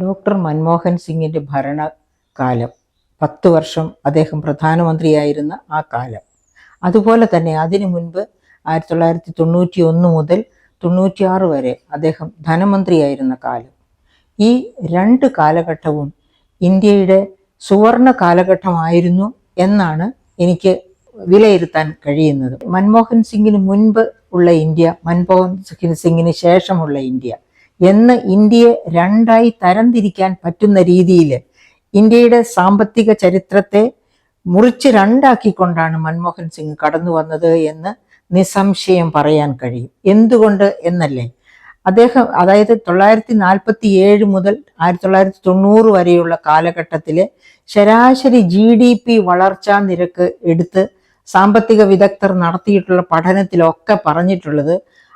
Doctor Manmohan സിംഗിൻ്റെ ഭരണകാലം 10 വർഷം അദ്ദേഹം പ്രധാനമന്ത്രിയായിരുന്ന ആ കാലം, അതുപോലെ തന്നെ അതിനു മുൻപ് 1991 മുതൽ 96 വരെ അദ്ദേഹം ധനമന്ത്രിയായിരുന്ന കാലം, ഈ രണ്ട് കാലഘട്ടവും ഇന്ത്യയുടെ സുവർണ കാലഘട്ടമായിരുന്നു എന്നാണ് എനിക്ക് വിലയിരുത്താൻ കഴിയുന്നത്. മൻമോഹൻ സിംഗിന് മുൻപ് ഉള്ള ഇന്ത്യ, മൻമോഹൻ സിംഗിന് ശേഷമുള്ള ഇന്ത്യ എന്ന് ഇന്ത്യയെ രണ്ടായി തരംതിരിക്കാൻ പറ്റുന്ന രീതിയിൽ ഇന്ത്യയുടെ സാമ്പത്തിക ചരിത്രത്തെ മുറിച്ച് രണ്ടാക്കിക്കൊണ്ടാണ് മൻമോഹൻ സിംഗ് കടന്നു വന്നത് എന്ന് നിസ്സംശയം പറയാൻ കഴിയും. എന്തുകൊണ്ട് എന്നല്ലേ, അദ്ദേഹം അതായത് 1947 മുതൽ 1990 വരെയുള്ള കാലഘട്ടത്തിലെ ശരാശരി GDP വളർച്ചാ നിരക്ക് എടുത്ത് സാമ്പത്തിക വിദഗ്ധർ നടത്തിയിട്ടുള്ള പഠനത്തിലൊക്കെ പറഞ്ഞിട്ടുള്ളത്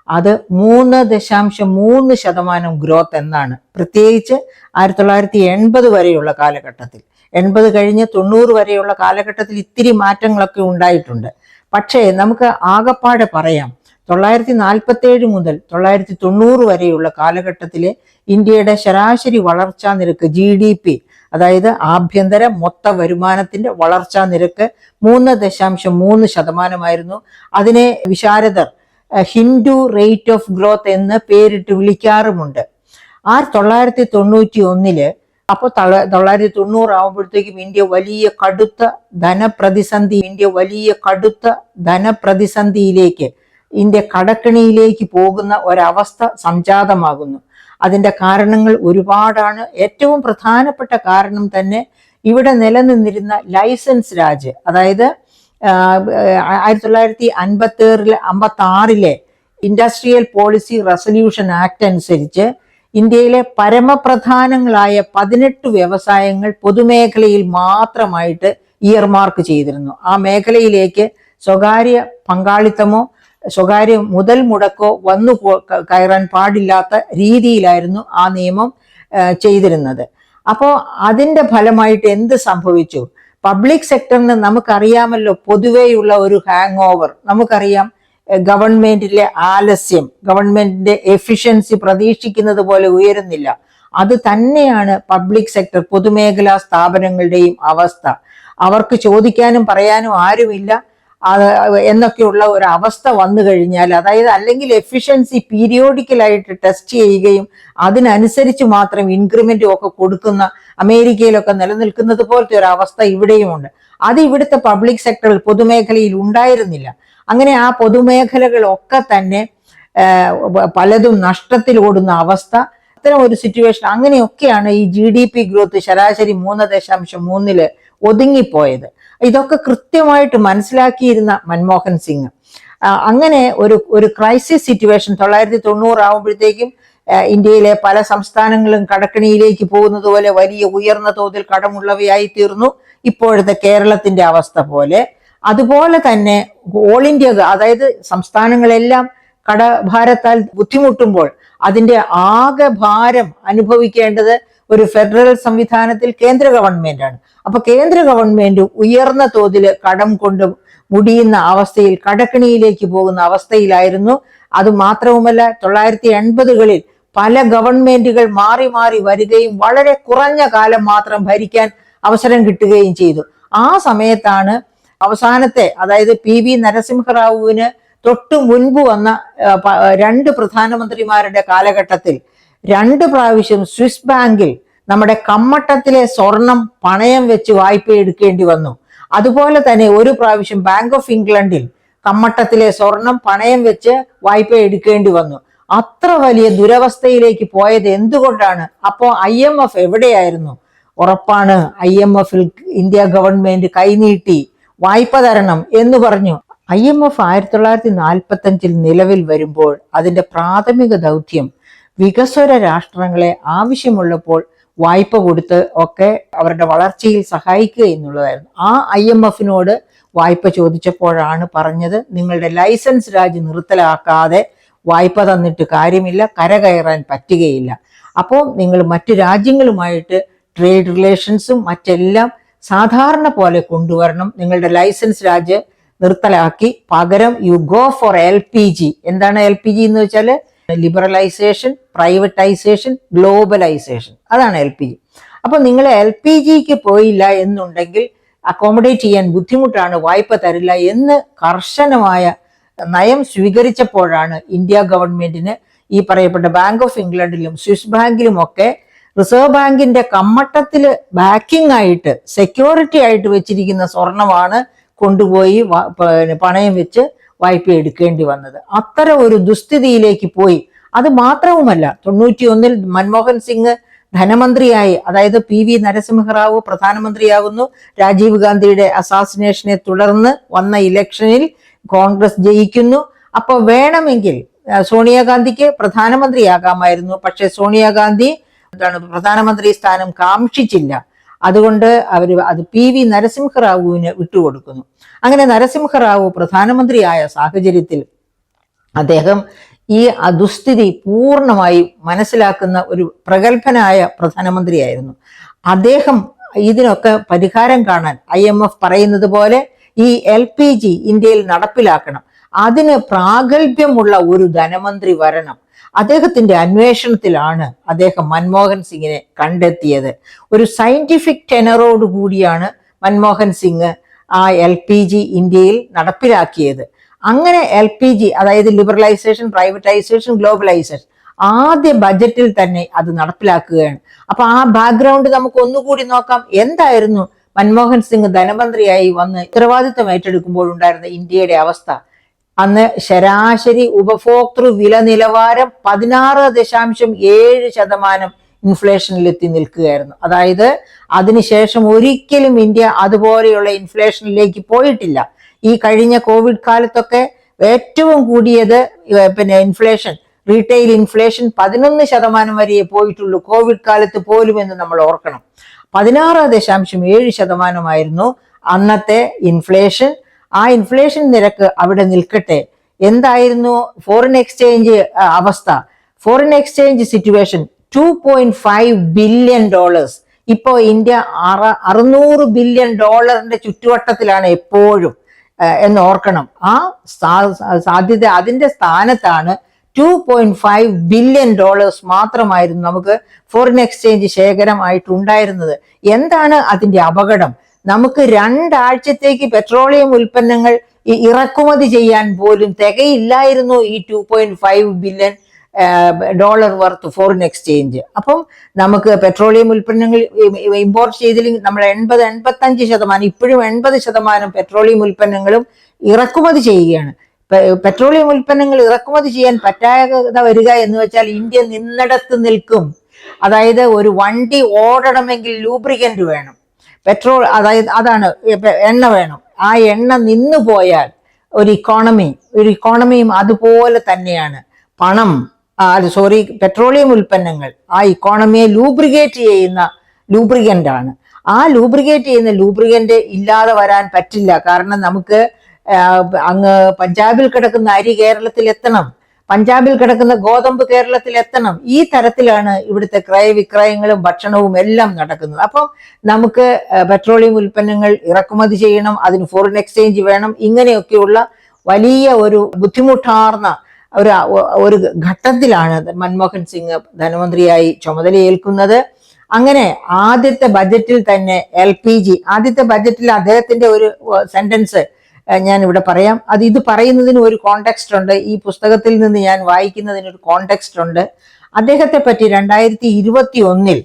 അത് 3.3% ഗ്രോത്ത് എന്നാണ്. പ്രത്യേകിച്ച് 1980 വരെയുള്ള കാലഘട്ടത്തിൽ, 80 കഴിഞ്ഞ് 90 വരെയുള്ള കാലഘട്ടത്തിൽ ഇത്തിരി മാറ്റങ്ങളൊക്കെ ഉണ്ടായിട്ടുണ്ട്. പക്ഷേ നമുക്ക് ആകപ്പാടെ പറയാം, 1947 മുതൽ 1990 വരെയുള്ള കാലഘട്ടത്തിലെ ഇന്ത്യയുടെ ശരാശരി വളർച്ചാ നിരക്ക് GDP, അതായത് ആഭ്യന്തര മൊത്ത വരുമാനത്തിന്റെ വളർച്ചാ നിരക്ക് 3.3%. അതിനെ വിശാരദർ ഹിന്ദു റേറ്റ് ഓഫ് ഗ്രോത്ത് എന്ന് പേരിട്ട് വിളിക്കാറുമുണ്ട്. 1991 അപ്പോൾ 1990 ആകുമ്പോഴത്തേക്കും ഇന്ത്യ വലിയ കടുത്ത ധനപ്രതിസന്ധിയിലേക്ക്, ഇന്ത്യ കടക്കണിയിലേക്ക് പോകുന്ന ഒരവസ്ഥ സംജാതമാകുന്നു. അതിൻ്റെ കാരണങ്ങൾ ഒരുപാടാണ്. ഏറ്റവും പ്രധാനപ്പെട്ട കാരണം തന്നെ ഇവിടെ നിലനിന്നിരുന്ന ലൈസൻസ് രാജ്, അതായത് 1956 ഇൻഡസ്ട്രിയൽ പോളിസി റെസൊല്യൂഷൻ ആക്ട് അനുസരിച്ച് ഇന്ത്യയിലെ പരമപ്രധാനങ്ങളായ 18 വ്യവസായങ്ങൾ പൊതുമേഖലയിൽ മാത്രമായിട്ട് ഇയർമാർക്ക് ചെയ്തിരുന്നു. ആ മേഖലയിലേക്ക് സ്വകാര്യ പങ്കാളിത്തമോ സ്വകാര്യ മുതൽ മുടക്കോ വന്നു കയറാൻ പാടില്ലാത്ത രീതിയിലായിരുന്നു ആ നിയമം ചെയ്തിരുന്നത്. അപ്പോൾ അതിൻ്റെ ഫലമായിട്ട് എന്ത് സംഭവിച്ചു? പബ്ലിക് സെക്ടറിന് നമുക്കറിയാമല്ലോ പൊതുവെയുള്ള ഒരു ഹാങ് ഓവർ. നമുക്കറിയാം ഗവൺമെന്റിലെ ആലസ്യം, ഗവൺമെന്റിന്റെ എഫിഷ്യൻസി പ്രതീക്ഷിക്കുന്നത് പോലെ ഉയരുന്നില്ല. അത് തന്നെയാണ് പബ്ലിക് സെക്ടർ, പൊതുമേഖലാ സ്ഥാപനങ്ങളുടെയും അവസ്ഥ. അവർക്ക് ചോദിക്കാനും പറയാനും ആരുമില്ല എന്നൊക്കെയുള്ള ഒരു അവസ്ഥ വന്നു കഴിഞ്ഞാൽ, അതായത് അല്ലെങ്കിൽ എഫിഷ്യൻസി പീരിയോഡിക്കലായിട്ട് ടെസ്റ്റ് ചെയ്യുകയും അതിനനുസരിച്ച് മാത്രം ഇൻക്രിമെന്റും ഒക്കെ കൊടുക്കുന്ന അമേരിക്കയിലൊക്കെ നിലനിൽക്കുന്നത് പോലത്തെ ഒരു അവസ്ഥ ഇവിടെയുമുണ്ട്. അത് ഇവിടുത്തെ പബ്ലിക് സെക്ടറിൽ, പൊതുമേഖലയിൽ ഉണ്ടായിരുന്നില്ല. അങ്ങനെ ആ പൊതുമേഖലകളൊക്കെ തന്നെ പലതും നഷ്ടത്തിൽ ഓടുന്ന അവസ്ഥ, അത്തരം ഒരു സിറ്റുവേഷൻ. അങ്ങനെയൊക്കെയാണ് ഈ GDP ഗ്രോത്ത് ശരാശരി 3.3 ഒതുങ്ങിപ്പോയത്. ഇതൊക്കെ കൃത്യമായിട്ട് മനസ്സിലാക്കിയിരുന്ന മൻമോഹൻ സിംഗ് അങ്ങനെ ഒരു ക്രൈസിസ് സിറ്റുവേഷൻ 1990 ആകുമ്പോഴത്തേക്കും ഇന്ത്യയിലെ പല സംസ്ഥാനങ്ങളും കടക്കണിയിലേക്ക് പോകുന്നത് പോലെ വലിയ ഉയർന്ന തോതിൽ കടമുള്ളവയായി തീർന്നു. ഇപ്പോഴത്തെ കേരളത്തിന്റെ അവസ്ഥ പോലെ. അതുപോലെ തന്നെ ഓൾ ഇന്ത്യ, അതായത് സംസ്ഥാനങ്ങളെല്ലാം കടഭാരത്താൽ ബുദ്ധിമുട്ടുമ്പോൾ അതിന്റെ ആകെ ഭാരം അനുഭവിക്കേണ്ടത് ഒരു ഫെഡറൽ സംവിധാനത്തിൽ കേന്ദ്ര ഗവൺമെന്റാണ്. അപ്പൊ കേന്ദ്ര ഗവൺമെന്റ് ഉയർന്ന തോതിൽ കടം കൊണ്ട് മുടിയുന്ന അവസ്ഥയിൽ, കടക്കണിയിലേക്ക് പോകുന്ന അവസ്ഥയിലായിരുന്നു. അത് മാത്രവുമല്ല, 1980കളിൽ പല ഗവൺമെന്റുകൾ മാറി മാറി വരികയും വളരെ കുറഞ്ഞ കാലം മാത്രം ഭരിക്കാൻ അവസരം കിട്ടുകയും ചെയ്തു. ആ സമയത്താണ് അവസാനത്തെ, അതായത് PV നരസിംഹറാവുവിന് തൊട്ടു മുൻപ് വന്ന 2 പ്രധാനമന്ത്രിമാരുടെ കാലഘട്ടത്തിൽ 2 പ്രാവശ്യം സ്വിസ് ബാങ്കിൽ നമ്മുടെ കമ്മട്ടത്തിലെ സ്വർണം പണയം വെച്ച് വായ്പ എടുക്കേണ്ടി വന്നു. അതുപോലെ തന്നെ ഒരു പ്രാവശ്യം ബാങ്ക് ഓഫ് ഇംഗ്ലണ്ടിൽ കമ്മട്ടത്തിലെ സ്വർണം പണയം വെച്ച് വായ്പ എടുക്കേണ്ടി വന്നു. അത്ര വലിയ ദുരവസ്ഥയിലേക്ക് പോയത് എന്തുകൊണ്ടാണ്? അപ്പോൾ IMF എവിടെയായിരുന്നു? ഉറപ്പാണ്, IMF-ൽ ഇന്ത്യ ഗവൺമെന്റ് കൈനീട്ടി വായ്പ തരണം എന്ന് പറഞ്ഞു. IMF 1945 നിലവിൽ വരുമ്പോൾ അതിന്റെ പ്രാഥമിക ദൗത്യം വികസ്വര രാഷ്ട്രങ്ങളെ ആവശ്യമുള്ളപ്പോൾ വായ്പ കൊടുത്ത് ഒക്കെ അവരുടെ വളർച്ചയിൽ സഹായിക്കുക എന്നുള്ളതായിരുന്നു. ആ IMF-നോട് വായ്പ ചോദിച്ചപ്പോഴാണ് പറഞ്ഞത്, നിങ്ങളുടെ ലൈസൻസ് രാജ് നിർത്തലാക്കാതെ വായ്പ തന്നിട്ട് കാര്യമില്ല, കരകയറാൻ പറ്റുകയില്ല. അപ്പോൾ നിങ്ങൾ മറ്റു രാജ്യങ്ങളുമായിട്ട് ട്രേഡ് റിലേഷൻസും മറ്റെല്ലാം സാധാരണ പോലെ കൊണ്ടുവരണം. നിങ്ങളുടെ ലൈസൻസ് രാജ് നിർത്തലാക്കി പകരം യു ഗോ ഫോർ LPG. എന്താണ് LPG എന്ന് വെച്ചാൽ ലിബറലൈസേഷൻ, പ്രൈവറ്റൈസേഷൻ, ഗ്ലോബലൈസേഷൻ, അതാണ് LPG. അപ്പൊ നിങ്ങൾ LPGക്ക് പോയില്ല എന്നുണ്ടെങ്കിൽ അക്കോമഡേറ്റ് ചെയ്യാൻ ബുദ്ധിമുട്ടാണ്, വായ്പ തരില്ല എന്ന് കർശനമായ നയം സ്വീകരിച്ചപ്പോഴാണ് ഇന്ത്യ ഗവൺമെന്റിന് ഈ പറയപ്പെട്ട ബാങ്ക് ഓഫ് ഇംഗ്ലണ്ടിലും സ്വിസ് ബാങ്കിലും ഒക്കെ റിസർവ് ബാങ്കിന്റെ കമ്മട്ടത്തില് ബാക്കിംഗ് ആയിട്ട്, സെക്യൂരിറ്റി ആയിട്ട് വെച്ചിരിക്കുന്ന സ്വർണമാണ് കൊണ്ടുപോയി പണയം വെച്ച് വായ്പ എടുക്കേണ്ടി വന്നത്. അത്തരം ഒരു ദുസ്ഥിതിയിലേക്ക് പോയി. അത് മാത്രവുമല്ല, 91-ൽ മൻമോഹൻ സിംഗ് ധനമന്ത്രിയായി, അതായത് PV നരസിംഹറാവു പ്രധാനമന്ത്രിയാകുന്നു. രാജീവ് ഗാന്ധിയുടെ അസാസിനേഷനെ തുടർന്ന് വന്ന ഇലക്ഷനിൽ കോൺഗ്രസ് ജയിക്കുന്നു. അപ്പൊ വേണമെങ്കിൽ സോണിയാഗാന്ധിക്ക് പ്രധാനമന്ത്രിയാകാമായിരുന്നു. പക്ഷെ സോണിയാഗാന്ധി പ്രധാനമന്ത്രി സ്ഥാനം കാംക്ഷിച്ചില്ല. അതുകൊണ്ട് അത് PV നരസിംഹറാവുവിന് വിട്ടുകൊടുക്കുന്നു. അങ്ങനെ നരസിംഹറാവു പ്രധാനമന്ത്രിയായ സാഹചര്യത്തിൽ അദ്ദേഹം ഈ ദുസ്ഥിതി പൂർണ്ണമായി മനസ്സിലാക്കുന്ന ഒരു പ്രഗത്ഭനായ പ്രധാനമന്ത്രിയായിരുന്നു. അദ്ദേഹം ഇതിനൊക്കെ പരിഹാരം കാണാൻ IMF പറയുന്നത് പോലെ ഈ LPG ഇന്ത്യയിൽ നടപ്പിലാക്കണം, അതിന് പ്രാഗൽഭ്യമുള്ള ഒരു ധനമന്ത്രി വരണം. അദ്ദേഹത്തിന്റെ അന്വേഷണത്തിലാണ് അദ്ദേഹം മൻമോഹൻ സിംഗിനെ കണ്ടെത്തിയത്. ഒരു സയന്റിഫിക് ടെനറോട് കൂടിയാണ് മൻമോഹൻ സിംഗ് ആ LPG ഇന്ത്യയിൽ നടപ്പിലാക്കിയത്. അങ്ങനെ LPG, അതായത് ലിബറലൈസേഷൻ, പ്രൈവറ്റൈസേഷൻ, ഗ്ലോബലൈസേഷൻ, ആദ്യ ബജറ്റിൽ തന്നെ അത് നടപ്പിലാക്കുകയാണ്. അപ്പൊ ആ ബാക്ക്ഗ്രൗണ്ട് നമുക്ക് ഒന്നുകൂടി നോക്കാം. എന്തായിരുന്നു മൻമോഹൻ സിംഗ് ധനമന്ത്രിയായി വന്ന് ഉത്തരവാദിത്തം ഏറ്റെടുക്കുമ്പോഴുണ്ടായിരുന്ന ഇന്ത്യയുടെ അവസ്ഥ? അന്ന് ശരാശരി ഉപഭോക്തൃ വില നിലവാരം 16.7% ഇൻഫ്ലേഷനിലെത്തി നിൽക്കുകയായിരുന്നു. അതായത് അതിനുശേഷം ഒരിക്കലും ഇന്ത്യ അതുപോലെയുള്ള ഇൻഫ്ലേഷനിലേക്ക് പോയിട്ടില്ല. ഈ കഴിഞ്ഞ കോവിഡ് കാലത്തൊക്കെ ഏറ്റവും കൂടിയത് ഇൻഫ്ലേഷൻ, റീറ്റെയിൽ ഇൻഫ്ലേഷൻ 11% വരെ പോയിട്ടുള്ളൂ കോവിഡ് കാലത്ത് പോലും എന്ന് നമ്മൾ ഓർക്കണം. 16.7% അന്നത്തെ ഇൻഫ്ലേഷൻ. ആ ഇൻഫ്ലേഷൻ നിരക്ക് അവിടെ നിൽക്കട്ടെ. എന്തായിരുന്നു ഫോറിൻ എക്സ്ചേഞ്ച് അവസ്ഥ? Foreign exchange situation $2.5 billion. ഇപ്പോ ഇന്ത്യ $600 ബില്യൺ ചുറ്റുവട്ടത്തിലാണ് എപ്പോഴും എന്ന് ഓർക്കണം. ആ സാധ്യത, അതിന്റെ സ്ഥാനത്താണ് $2.5 ബില്യൺ മാത്രമായിരുന്നു നമുക്ക് ഫോറിൻ എക്സ്ചേഞ്ച് ശേഖരമായിട്ടുണ്ടായിരുന്നത്. എന്താണ് അതിന്റെ അപകടം? നമുക്ക് 2 ആഴ്ചത്തേക്ക് പെട്രോളിയം ഉൽപ്പന്നങ്ങൾ ഇറക്കുമതി ചെയ്യാൻ പോലും തികയില്ലായിരുന്നു ഈ $2.5 ബില്യൺ വർത്ത് ഫോറിൻ എക്സ്ചേഞ്ച്. അപ്പം നമുക്ക് പെട്രോളിയം ഉൽപ്പന്നങ്ങൾ ഇമ്പോർട്ട് ചെയ്തില്ലെങ്കിൽ നമ്മൾ 80-85%, ഇപ്പോഴും 80% പെട്രോളിയം ഉൽപ്പന്നങ്ങളും ഇറക്കുമതി ചെയ്യുകയാണ്. പെട്രോളിയം ഉൽപ്പന്നങ്ങൾ ഇറക്കുമതി ചെയ്യാൻ പറ്റാതെ വരിക എന്ന് വെച്ചാൽ ഇന്ത്യ നിന്നിടത്ത് നിൽക്കും. അതായത് ഒരു വണ്ടി ഓടണമെങ്കിൽ ലൂബ്രിക്കന്റ് വേണം, പെട്രോൾ, അതായത് അതാണ് എണ്ണ വേണം. ആ എണ്ണ നിന്നു പോയാൽ ഒരു ഇക്കോണമിയും അതുപോലെ തന്നെയാണ്. പെട്രോളിയം ഉൽപ്പന്നങ്ങൾ ആ ഇക്കോണമിയെ ലൂബ്രിക്കേറ്റ് ചെയ്യുന്ന ലൂബ്രിക്കന്റ് ആണ്. ആ ലൂബ്രിക്കേറ്റ് ചെയ്യുന്ന ലൂബ്രിക്കന്റ് ഇല്ലാതെ വരാൻ പറ്റില്ല. കാരണം നമുക്ക് അങ്ങ് പഞ്ചാബിൽ കിടക്കുന്ന അരി കേരളത്തിൽ എത്തണം, പഞ്ചാബിൽ കിടക്കുന്ന ഗോതമ്പ് കേരളത്തിൽ എത്തണം. ഈ തരത്തിലാണ് ഇവിടുത്തെ ക്രയവിക്രയങ്ങളും ഭക്ഷണവും എല്ലാം നടക്കുന്നത്. അപ്പം നമുക്ക് പെട്രോളിയം ഉൽപ്പന്നങ്ങൾ ഇറക്കുമതി ചെയ്യണം, അതിന് ഫോറിൻ എക്സ്ചേഞ്ച് വേണം. ഇങ്ങനെയൊക്കെയുള്ള വലിയ ഒരു ബുദ്ധിമുട്ടാർന്ന ഒരു ഘട്ടത്തിലാണ് മൻമോഹൻ സിംഗ് ധനമന്ത്രിയായി ചുമതലയേൽക്കുന്നത്. അങ്ങനെ ആദ്യത്തെ ബജറ്റിൽ തന്നെ LPG, ആദ്യത്തെ ബജറ്റിൽ അദ്ദേഹത്തിന്റെ ഒരു സെന്റൻസ് ഞാൻ ഇവിടെ പറയാം. ഇത് പറയുന്നതിന് ഒരു കോണ്ടെക്സ്റ്റ് ഉണ്ട്. ഈ പുസ്തകത്തിൽ നിന്ന് ഞാൻ വായിക്കുന്നതിന് ഒരു കോണ്ടെക്സ്റ്റ് ഉണ്ട്. അദ്ദേഹത്തെ പറ്റി 2021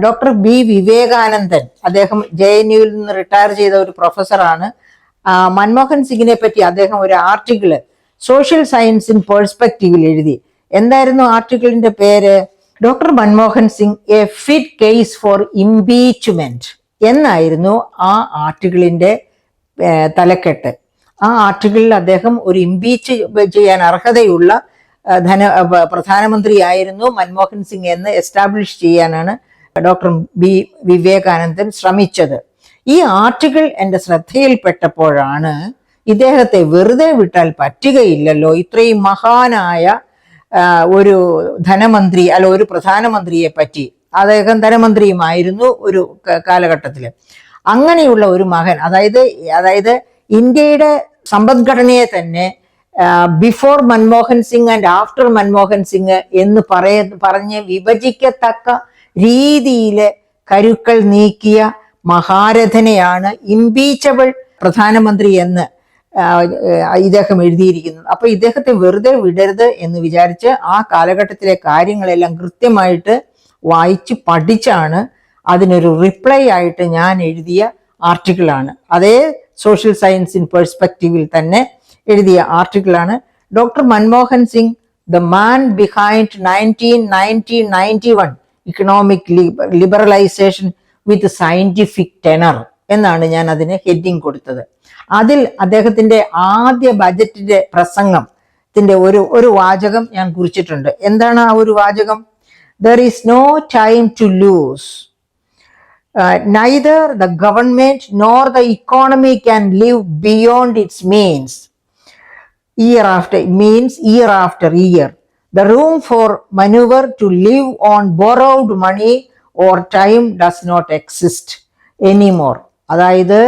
ഡോക്ടർ B വിവേകാനന്ദൻ, അദ്ദേഹം JNUവിൽ നിന്ന് റിട്ടയർ ചെയ്ത ഒരു പ്രൊഫസറാണ്. മൻമോഹൻ സിംഗിനെ പറ്റി അദ്ദേഹം ഒരു ആർട്ടിക്കിള് സോഷ്യൽ സയൻസ് ഇൻ പേഴ്സ്പെക്റ്റീവിൽ എഴുതി. എന്തായിരുന്നു ആർട്ടിക്കിളിന്റെ പേര്? Doctor Manmohan Singh a fit case for impeachment എന്നായിരുന്നു ആ ആർട്ടിക്കിളിന്റെ തലക്കെട്ട്. ആ ആർട്ടിക്കിളിൽ അദ്ദേഹം ഒരു ഇംപീച്ച് ചെയ്യാൻ അർഹതയുള്ള പ്രധാനമന്ത്രിയായിരുന്നു മൻമോഹൻ സിംഗ് എന്ന് എസ്റ്റാബ്ലിഷ് ചെയ്യാനാണ് ഡോക്ടർ B വിവേകാനന്ദൻ ശ്രമിച്ചത്. ഈ ആർട്ടിക്കിൾ എൻ്റെ ശ്രദ്ധയിൽപ്പെട്ടപ്പോഴാണ് ഇദ്ദേഹത്തെ വെറുതെ വിട്ടാൽ പറ്റുകയില്ലല്ലോ, ഇത്രയും മഹാനായ ഒരു ധനമന്ത്രി ഒരു പ്രധാനമന്ത്രിയെ പറ്റി. അദ്ദേഹം ധനമന്ത്രിയുമായിരുന്നു ഒരു കാലഘട്ടത്തിൽ. അങ്ങനെയുള്ള ഒരു മകൻ, അതായത് ഇന്ത്യയുടെ സമ്പദ്ഘടനയെ തന്നെ before Manmohan Singh and after Manmohan Singh എന്ന് പറഞ്ഞ് വിഭജിക്കത്തക്ക രീതിയിലെ കരുക്കൾ നീക്കിയ മഹാരഥനെയാണ് ഇംപീച്ചബിൾ പ്രധാനമന്ത്രി എന്ന് ഇദ്ദേഹം എഴുതിയിരിക്കുന്നത്. അപ്പൊ ഇദ്ദേഹത്തെ വെറുതെ വിടരുത് എന്ന് വിചാരിച്ച് ആ കാലഘട്ടത്തിലെ കാര്യങ്ങളെല്ലാം കൃത്യമായിട്ട് വായിച്ച് പഠിച്ചാണ് അതിനൊരു റിപ്ലൈ ആയിട്ട് ഞാൻ എഴുതിയ ആർട്ടിക്കിളാണ്. അതേ സോഷ്യൽ സയൻസ് ഇൻ പെർസ്പെക്റ്റീവിൽ തന്നെ എഴുതിയ ആർട്ടിക്കിളാണ്. Doctor Manmohan Singh, the man behind 1991 economic liberalisation with scientific tenor എന്നാണ് ഞാൻ അതിന് ഹെഡിങ് കൊടുത്തത്. അതിൽ അദ്ദേഹത്തിന്റെ ആദ്യ ബജറ്റിന്റെ പ്രസംഗത്തിന്റെ ഒരു വാചകം ഞാൻ കുറിച്ചിട്ടുണ്ട്. എന്താണ് ആ ഒരു വാചകം? There is no time to lose. Neither the government nor the economy can live beyond its means. Year after year. The room for maneuver to live on borrowed money or time does not exist anymore. അതായത്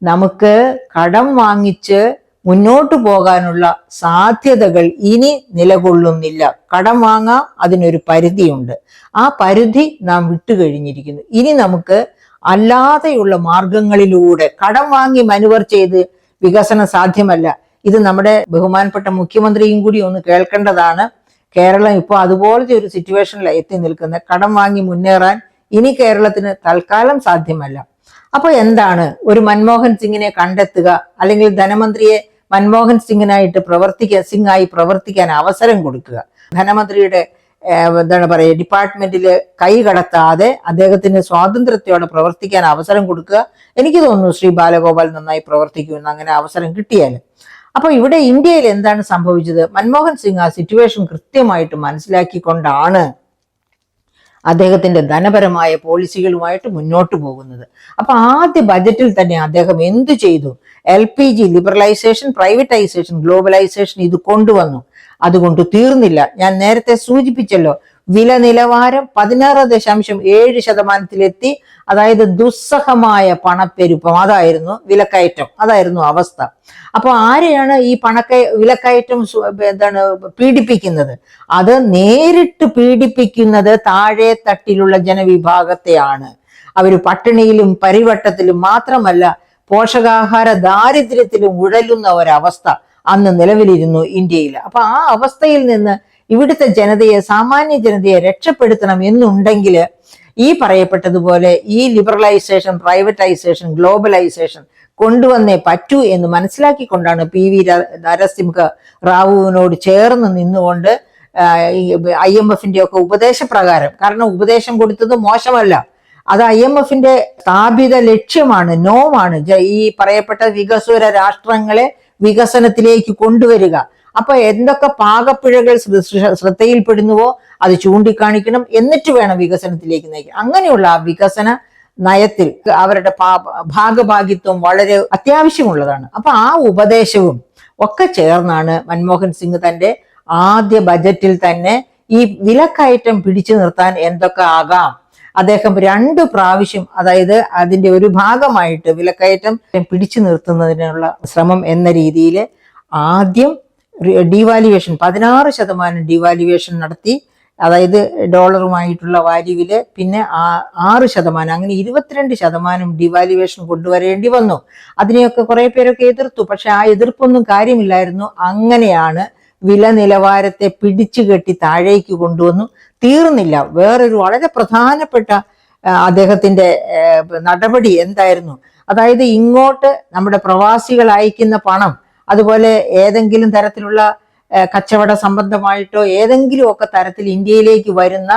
നമുക്ക് കടം വാങ്ങിച്ച് മുന്നോട്ട് പോകാനുള്ള സാധ്യതകൾ ഇനി നിലകൊള്ളുന്നില്ല. കടം വാങ്ങാം, അതിനൊരു പരിധിയുണ്ട്. ആ പരിധി നാം വിട്ടുകഴിഞ്ഞിരിക്കുന്നു. ഇനി നമുക്ക് അല്ലാതെയുള്ള മാർഗങ്ങളിലൂടെ കടം വാങ്ങി മനുവർ ചെയ്ത് വികസനം സാധ്യമല്ല. ഇത് നമ്മുടെ ബഹുമാനപ്പെട്ട മുഖ്യമന്ത്രിയും കൂടി ഒന്ന് കേൾക്കേണ്ടതാണ്. കേരളം ഇപ്പോൾ അതുപോലത്തെ ഒരു സിറ്റുവേഷനിലാണ് എത്തി നിൽക്കുന്നത്. കടം വാങ്ങി മുന്നേറാൻ ഇനി കേരളത്തിന് തൽക്കാലം സാധ്യമല്ല. അപ്പൊ എന്താണ് ഒരു മൻമോഹൻ സിംഗിനെ കണ്ടെത്തുക, അല്ലെങ്കിൽ ധനമന്ത്രിയെ മൻമോഹൻ സിംഗിനായിട്ട് സിംഗായി പ്രവർത്തിക്കാൻ അവസരം കൊടുക്കുക, ധനമന്ത്രിയുടെ എന്താണ് പറയുക ഡിപ്പാർട്ട്മെന്റിൽ കൈ കടത്താതെ അദ്ദേഹത്തിന് സ്വാതന്ത്ര്യത്തോടെ പ്രവർത്തിക്കാൻ അവസരം കൊടുക്കുക. എനിക്ക് തോന്നുന്നു ശ്രീ ബാലഗോപാൽ നന്നായി പ്രവർത്തിക്കുമെന്ന് അങ്ങനെ അവസരം കിട്ടിയാൽ. അപ്പൊ ഇവിടെ ഇന്ത്യയിൽ എന്താണ് സംഭവിച്ചത്? മൻമോഹൻ സിംഗ് ആ സിറ്റുവേഷൻ കൃത്യമായിട്ട് മനസ്സിലാക്കിക്കൊണ്ടാണ് അദ്ദേഹത്തിന്റെ ധനപരമായ പോളിസികളുമായിട്ട് മുന്നോട്ട് പോകുന്നത്. അപ്പൊ ആദ്യ ബജറ്റിൽ തന്നെ അദ്ദേഹം എന്തു ചെയ്തു? LPG ലിബറലൈസേഷൻ, പ്രൈവറ്റൈസേഷൻ, ഗ്ലോബലൈസേഷൻ ഇത് കൊണ്ടുവന്നു. അതുകൊണ്ട് തീർന്നില്ല. ഞാൻ നേരത്തെ സൂചിപ്പിച്ചല്ലോ, വില നിലവാരം 16.7%-ലെത്തി. അതായത് ദുസ്സഹമായ പണപ്പെരുപ്പം, അതായിരുന്നു വിലക്കയറ്റം, അതായിരുന്നു അവസ്ഥ. അപ്പൊ ആരെയാണ് ഈ വിലക്കയറ്റം പീഡിപ്പിക്കുന്നത്? അത് നേരിട്ട് പീഡിപ്പിക്കുന്നത് താഴെ തട്ടിലുള്ള ജനവിഭാഗത്തെയാണ്. അവർ പട്ടിണിയിലും പരിവട്ടത്തിലും മാത്രമല്ല, പോഷകാഹാര ദാരിദ്ര്യത്തിലും ഉഴലുന്ന ഒരവസ്ഥ അന്ന് നിലവിലിരുന്നു ഇന്ത്യയിൽ. അപ്പൊ ആ അവസ്ഥയിൽ നിന്ന് ഇവിടുത്തെ ജനതയെ, സാമാന്യ ജനതയെ രക്ഷപ്പെടുത്തണം എന്നുണ്ടെങ്കിൽ ഈ പറയപ്പെട്ടതുപോലെ ഈ ലിബറലൈസേഷൻ, പ്രൈവറ്റൈസേഷൻ, ഗ്ലോബലൈസേഷൻ കൊണ്ടുവന്നേ പറ്റൂ എന്ന് മനസ്സിലാക്കിക്കൊണ്ടാണ് PV നരസിംഹ റാവുവിനോട് ചേർന്ന് നിന്നുകൊണ്ട് IMF-ന്റെ ഒക്കെ ഉപദേശപ്രകാരം, കാരണം ഉപദേശം കൊടുത്തത് മോശമല്ല, അത് IMF-ന്റെ സ്ഥാപിത ലക്ഷ്യമാണ്, നോമാണ്, ഈ പറയപ്പെട്ട വികസ്വര രാഷ്ട്രങ്ങളെ വികസനത്തിലേക്ക് കൊണ്ടുവരിക. അപ്പൊ എന്തൊക്കെ പാകപ്പിഴകൾ ശ്രദ്ധയിൽപ്പെടുന്നുവോ അത് ചൂണ്ടിക്കാണിക്കണം, എന്നിട്ട് വേണം വികസനത്തിലേക്ക് നയിക്കാൻ. അങ്ങനെയുള്ള ആ വികസന നയത്തിൽ അവരുടെ ഭാഗഭാഗിത്വം വളരെ അത്യാവശ്യമുള്ളതാണ്. അപ്പൊ ആ ഉപദേശവും ഒക്കെ ചേർന്നാണ് മൻമോഹൻ സിംഗ് തന്റെ ആദ്യ ബജറ്റിൽ തന്നെ ഈ വിലക്കയറ്റം പിടിച്ചു നിർത്താൻ എന്തൊക്കെ ആകാം അദ്ദേഹം 2 പ്രാവശ്യം, അതായത് അതിന്റെ ഒരു ഭാഗമായിട്ട് വിലക്കയറ്റം പിടിച്ചു നിർത്തുന്നതിനുള്ള ശ്രമം എന്ന രീതിയിൽ ആദ്യം ഡീവാലുവേഷൻ 16% ഡീവാലുവേഷൻ നടത്തി. അതായത് ഡോളറുമായിട്ടുള്ള വാല്യൂവില് പിന്നെ 6%, അങ്ങനെ 22% ഡിവാലുവേഷൻ കൊണ്ടുവരേണ്ടി വന്നു. അതിനെയൊക്കെ കുറെ പേരൊക്കെ എതിർത്തു. പക്ഷെ ആ എതിർപ്പൊന്നും കാര്യമില്ലായിരുന്നു. അങ്ങനെയാണ് വില നിലവാരത്തെ പിടിച്ചു കെട്ടി താഴേക്ക് കൊണ്ടുവന്നു. തീർന്നില്ല. വേറൊരു വളരെ പ്രധാനപ്പെട്ട അദ്ദേഹത്തിന്റെ നടപടി എന്തായിരുന്നു? അതായത് ഇങ്ങോട്ട് നമ്മുടെ പ്രവാസികൾ അയക്കുന്ന പണം, അതുപോലെ ഏതെങ്കിലും തരത്തിലുള്ള കച്ചവട സംബന്ധമായിട്ടോ ഏതെങ്കിലും ഒക്കെ തരത്തിൽ ഇന്ത്യയിലേക്ക് വരുന്ന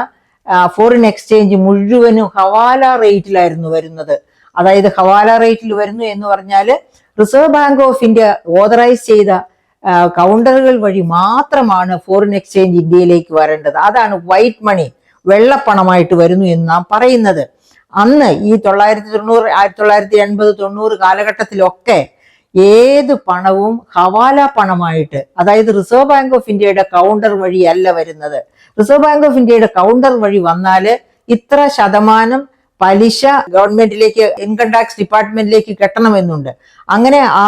ഫോറിൻ എക്സ്ചേഞ്ച് മുഴുവനും ഹവാല റേറ്റിലായിരുന്നു വരുന്നത്. അതായത് ഹവാല റേറ്റിൽ വരുന്നു എന്ന് പറഞ്ഞാൽ reserve bank of India authorise ചെയ്ത കൗണ്ടറുകൾ വഴി മാത്രമാണ് ഫോറിൻ എക്സ്ചേഞ്ച് ഇന്ത്യയിലേക്ക് വരേണ്ടത്. അതാണ് വൈറ്റ് മണി, വെള്ളപ്പണമായിട്ട് വരുന്നു എന്ന് നാം പറയുന്നത്. അന്ന് ഈ 1990, 1980, 90 കാലഘട്ടത്തിലൊക്കെ ഏത് പണവും ഹവാല പണമായിട്ട്, അതായത് റിസർവ് ബാങ്ക് ഓഫ് ഇന്ത്യയുടെ കൗണ്ടർ വഴിയല്ല വരുന്നത്. റിസർവ് ബാങ്ക് ഓഫ് ഇന്ത്യയുടെ കൗണ്ടർ വഴി വന്നാൽ ഇത്ര ശതമാനം പലിശ ഗവൺമെന്റിലേക്ക്, ഇൻകം ടാക്സ് ഡിപ്പാർട്ട്മെന്റിലേക്ക് കെട്ടണമെന്നുണ്ട്. അങ്ങനെ ആ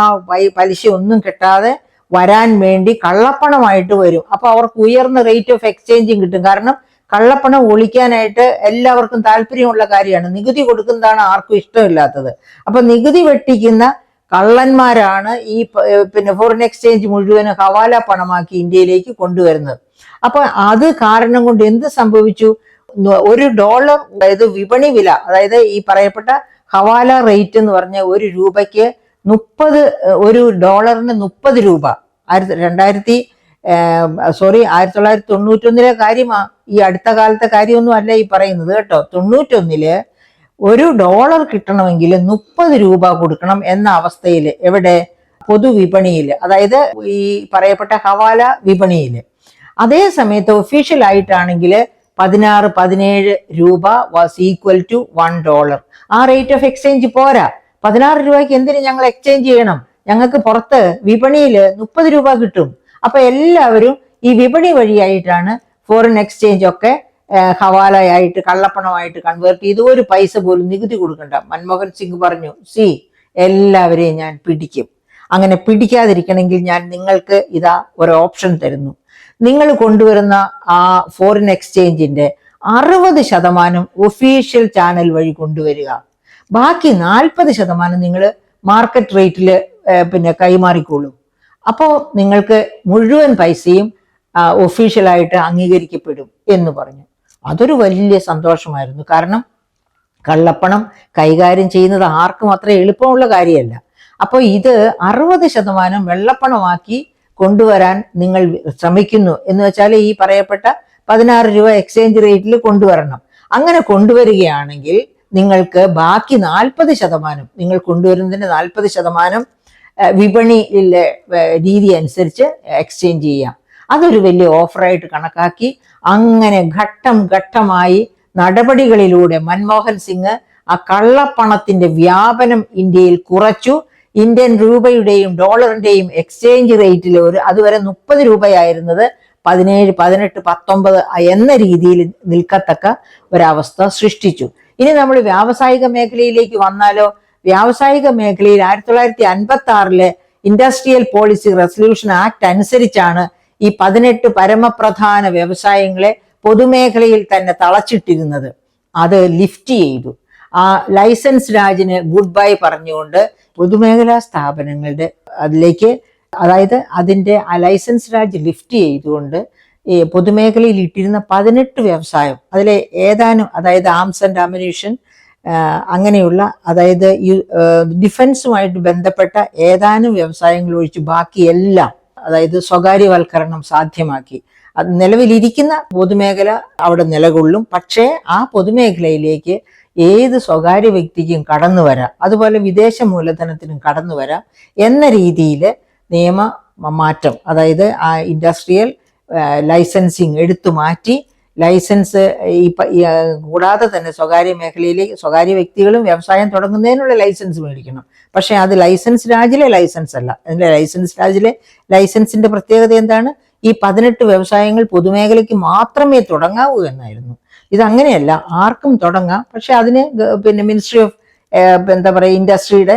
പലിശ ഒന്നും കെട്ടാതെ വരാൻ വേണ്ടി കള്ളപ്പണമായിട്ട് വരും. അപ്പൊ അവർക്ക് ഉയർന്ന റേറ്റ് ഓഫ് എക്സ്ചേഞ്ചും കിട്ടും. കാരണം കള്ളപ്പണം ഒളിക്കാനായിട്ട് എല്ലാവർക്കും താല്പര്യമുള്ള കാര്യമാണ്. നികുതി കൊടുക്കുന്നതാണ് ആർക്കും ഇഷ്ടമില്ലാത്തത്. അപ്പൊ നികുതി വെട്ടിക്കുന്ന കള്ളന്മാരാണ് ഈ ഫോറിൻ എക്സ്ചേഞ്ച് മുഴുവനും ഹവാല പണമാക്കി ഇന്ത്യയിലേക്ക് കൊണ്ടുവരുന്നത്. അപ്പൊ അത് കാരണം കൊണ്ട് എന്ത് സംഭവിച്ചു? $1, അതായത് വിപണി വില, അതായത് ഈ പറയപ്പെട്ട ഹവാല റേറ്റ് എന്ന് പറഞ്ഞ $1 $30 രൂപ. 1991 കാര്യമാ, ഈ അടുത്ത കാലത്തെ കാര്യമൊന്നും അല്ല ഈ പറയുന്നത് കേട്ടോ. 91 $1 കിട്ടണമെങ്കിൽ 30 രൂപ കൊടുക്കണം എന്ന അവസ്ഥയിൽ, എവിടെ? പൊതുവിപണിയിൽ, അതായത് ഈ പറയപ്പെട്ട ഹവാല വിപണിയിൽ. അതേ സമയത്ത് ഒഫീഷ്യൽ ആയിട്ടാണെങ്കിൽ 16-17 രൂപ വാസ് ഈക്വൽ ടു $1. ആ റേറ്റ് ഓഫ് എക്സ്ചേഞ്ച് പോരാ. 16 രൂപയ്ക്ക് എന്തിനു ഞങ്ങൾ എക്സ്ചേഞ്ച് ചെയ്യണം? ഞങ്ങൾക്ക് പുറത്ത് വിപണിയിൽ 30 രൂപ കിട്ടും. അപ്പൊ എല്ലാവരും ഈ വിപണി വഴിയായിട്ടാണ് ഫോറിൻ എക്സ്ചേഞ്ച് ഒക്കെ ഹവാലയായിട്ട് കള്ളപ്പണമായിട്ട് കൺവേർട്ട് ചെയ്ത് ഒരു പൈസ പോലും നികുതി കൊടുക്കണ്ട. മൻമോഹൻ സിംഗ് പറഞ്ഞു, എല്ലാവരെയും ഞാൻ പിടിക്കും. അങ്ങനെ പിടിക്കാതിരിക്കണമെങ്കിൽ ഞാൻ നിങ്ങൾക്ക് ഇതാ ഒരു ഓപ്ഷൻ തരുന്നു. നിങ്ങൾ കൊണ്ടുവരുന്ന ആ ഫോറിൻ എക്സ്ചേഞ്ചിന്റെ 60% ഒഫീഷ്യൽ ചാനൽ വഴി കൊണ്ടുവരിക. ബാക്കി 40% നിങ്ങൾ മാർക്കറ്റ് റേറ്റിൽ കൈമാറിക്കോളൂ. അപ്പോൾ നിങ്ങൾക്ക് മുഴുവൻ പൈസയും ഒഫീഷ്യലായിട്ട് അംഗീകരിക്കപ്പെടും എന്ന് പറഞ്ഞു. അതൊരു വലിയ സന്തോഷമായിരുന്നു. കാരണം കള്ളപ്പണം കൈകാര്യം ചെയ്യുന്നത് ആർക്കും അത്ര എളുപ്പമുള്ള കാര്യമല്ല. അപ്പോൾ ഇത് 60% വെള്ളപ്പണമാക്കി കൊണ്ടുവരാൻ നിങ്ങൾ ശ്രമിക്കുന്നു എന്ന് വെച്ചാൽ ഈ പറയപ്പെട്ട 16 രൂപ എക്സ്ചേഞ്ച് റേറ്റിൽ കൊണ്ടുവരണം. അങ്ങനെ കൊണ്ടുവരികയാണെങ്കിൽ നിങ്ങൾക്ക് ബാക്കി 40%, നിങ്ങൾ കൊണ്ടുവരുന്നതിന്റെ 40% വിപണിയിലെ രീതി അനുസരിച്ച് എക്സ്ചേഞ്ച് ചെയ്യാം. അതൊരു വലിയ ഓഫറായിട്ട് കണക്കാക്കി അങ്ങനെ ഘട്ടം ഘട്ടമായി നടപടികളിലൂടെ മൻമോഹൻ സിംഗ് ആ കള്ളപ്പണത്തിന്റെ വ്യാപനം ഇന്ത്യയിൽ കുറച്ചു. ഇന്ത്യൻ രൂപയുടെയും ഡോളറിന്റെയും എക്സ്ചേഞ്ച് റേറ്റിൽ അതുവരെ 30 രൂപയായിരുന്നത് 17, 18, 19 എന്ന രീതിയിൽ നിൽക്കത്തക്ക ഒരവസ്ഥ സൃഷ്ടിച്ചു. ഇനി നമ്മൾ വ്യാവസായിക മേഖലയിലേക്ക് വന്നാലോ? വ്യാവസായിക മേഖലയിൽ 1956 ഇൻഡസ്ട്രിയൽ പോളിസി റെസൊല്യൂഷൻ ആക്ട് അനുസരിച്ചാണ് ഈ 18 പരമപ്രധാന വ്യവസായങ്ങളെ പൊതുമേഖലയിൽ തന്നെ തളച്ചിട്ടിരുന്നത്. അത് ലിഫ്റ്റ് ചെയ്തു. ആ ലൈസൻസ് രാജിന് ഗുഡ് ബൈ പറഞ്ഞുകൊണ്ട് പൊതുമേഖലാ സ്ഥാപനങ്ങളുടെ അതിലേക്ക്, അതായത് അതിൻ്റെ ആ ലൈസൻസ് രാജ് ലിഫ്റ്റ് ചെയ്തുകൊണ്ട് ഈ പൊതുമേഖലയിൽ ഇട്ടിരുന്ന 18 വ്യവസായം, അതിലെ ഏതാനും, അതായത് ആംസ് ആൻഡ് അമ്യൂണിഷൻ അങ്ങനെയുള്ള, അതായത് ഈ ഡിഫൻസുമായിട്ട് ബന്ധപ്പെട്ട ഏതാനും വ്യവസായങ്ങൾ ഒഴിച്ച് ബാക്കിയെല്ലാം, അതായത് സ്വകാര്യവൽക്കരണം സാധ്യമാക്കി. അത് നിലവിലിരിക്കുന്ന പൊതുമേഖല അവിടെ നിലകൊള്ളും. പക്ഷേ ആ പൊതുമേഖലയിലേക്ക് ഏത് സ്വകാര്യ വ്യക്തിക്കും കടന്നു വരാം, അതുപോലെ വിദേശ മൂലധനത്തിനും കടന്നു വരാം എന്ന രീതിയിൽ നിയമ മാറ്റം, അതായത് ആ ഇൻഡസ്ട്രിയൽ ലൈസൻസിങ് എടുത്തു മാറ്റി. ലൈസൻസ് കൂടാതെ തന്നെ സ്വകാര്യ മേഖലയിലേക്ക് സ്വകാര്യ വ്യക്തികളും വ്യവസായം തുടങ്ങുന്നതിനുള്ള ലൈസൻസ് മേടിക്കണം. പക്ഷെ അത് ലൈസൻസ് രാജിലെ ലൈസൻസ് അല്ല. അതിൻ്റെ ലൈസൻസ് രാജിലെ ലൈസൻസിന്റെ പ്രത്യേകത എന്താണ്? ഈ 18 വ്യവസായങ്ങൾ പൊതുമേഖലയ്ക്ക് മാത്രമേ തുടങ്ങാവൂ എന്നായിരുന്നു. ഇതങ്ങനെയല്ല, ആർക്കും തുടങ്ങാം. പക്ഷെ അതിന് മിനിസ്ട്രി ഓഫ് ഇൻഡസ്ട്രിയുടെ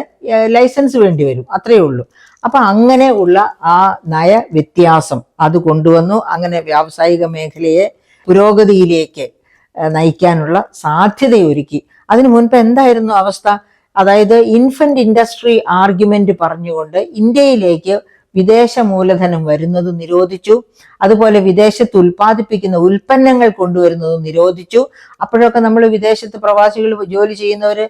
ലൈസൻസ് വേണ്ടി വരും, അത്രയേ ഉള്ളൂ. അപ്പൊ അങ്ങനെ ഉള്ള ആ നയ വ്യത്യാസം അത് കൊണ്ടുവന്നു. അങ്ങനെ വ്യാവസായിക മേഖലയെ പുരോഗതിയിലേക്ക് നയിക്കാനുള്ള സാധ്യതയൊരുക്കി. അതിനു മുൻപ് എന്തായിരുന്നു അവസ്ഥ? അതായത് ഇൻഫന്റ് ഇൻഡസ്ട്രി ആർഗ്യുമെന്റ് പറഞ്ഞുകൊണ്ട് ഇന്ത്യയിലേക്ക് വിദേശ മൂലധനം വരുന്നത് നിരോധിച്ചു. അതുപോലെ വിദേശത്ത് ഉൽപ്പാദിപ്പിക്കുന്ന ഉൽപ്പന്നങ്ങൾ കൊണ്ടുവരുന്നത് നിരോധിച്ചു. അപ്പോഴൊക്കെ നമ്മൾ വിദേശത്ത് പ്രവാസികൾ ജോലി ചെയ്യുന്നവര്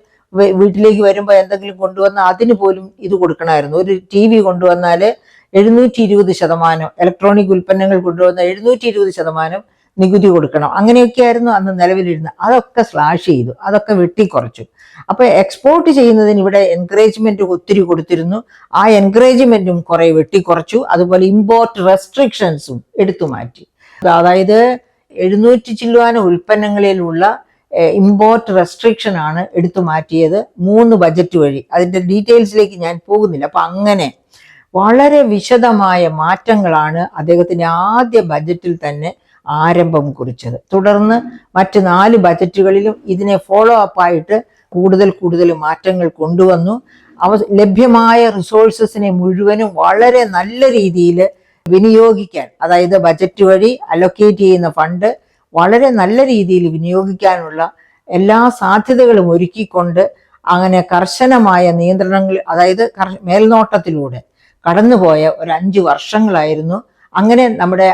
വീട്ടിലേക്ക് വരുമ്പോൾ എന്തെങ്കിലും കൊണ്ടുവന്നാൽ അതിന് പോലും ഇത് കൊടുക്കണമായിരുന്നു. ഒരു TV കൊണ്ടുവന്നാൽ 720%, ഇലക്ട്രോണിക് ഉൽപ്പന്നങ്ങൾ കൊണ്ടുവന്നാൽ 720% നികുതി കൊടുക്കണം. അങ്ങനെയൊക്കെയായിരുന്നു അന്ന് നിലവിലിരുന്നത്. അതൊക്കെ സ്ലാഷ് ചെയ്തു, അതൊക്കെ വെട്ടിക്കുറച്ചു. അപ്പൊ എക്സ്പോർട്ട് ചെയ്യുന്നതിന് ഇവിടെ എൻകറേജ്മെന്റ് ഒത്തിരി കൊടുത്തിരുന്നു. ആ എൻകറേജ്മെന്റും കുറെ വെട്ടിക്കുറച്ചു. അതുപോലെ ഇമ്പോർട്ട് റെസ്ട്രിക്ഷൻസും എടുത്തു മാറ്റി. അതായത് 700 ചില്ലുവാനം ഉൽപ്പന്നങ്ങളിലുള്ള ഇമ്പോർട്ട് റെസ്ട്രിക്ഷൻ ആണ് എടുത്തു മാറ്റിയത് 3 ബജറ്റ് വഴി. അതിന്റെ ഡീറ്റെയിൽസിലേക്ക് ഞാൻ പോകുന്നില്ല. അപ്പൊ അങ്ങനെ വളരെ വിശദമായ മാറ്റങ്ങളാണ് അദ്ദേഹത്തിന്റെ ആദ്യ ബജറ്റിൽ തന്നെ ആരംഭം കുറിച്ചത്. തുടർന്ന് മറ്റ് 4 ബജറ്റുകളിലും ഇതിനെ ഫോളോ അപ്പ് ആയിട്ട് കൂടുതൽ മാറ്റങ്ങൾ കൊണ്ടുവന്നു. ലഭ്യമായ റിസോഴ്സസിനെ മുഴുവനും വളരെ നല്ല രീതിയിൽ വിനിയോഗിക്കാൻ, അതായത് ബജറ്റ് വഴി അലൊക്കേറ്റ് ചെയ്യുന്ന ഫണ്ട് വളരെ നല്ല രീതിയിൽ വിനിയോഗിക്കാനുള്ള എല്ലാ സാധ്യതകളും ഒരുക്കിക്കൊണ്ട് അങ്ങനെ കർശനമായ നിയന്ത്രണങ്ങൾ, അതായത് മേൽനോട്ടത്തിലൂടെ കടന്നുപോയ ഒരു 5 വർഷങ്ങളായിരുന്നു. അങ്ങനെ നമ്മുടെ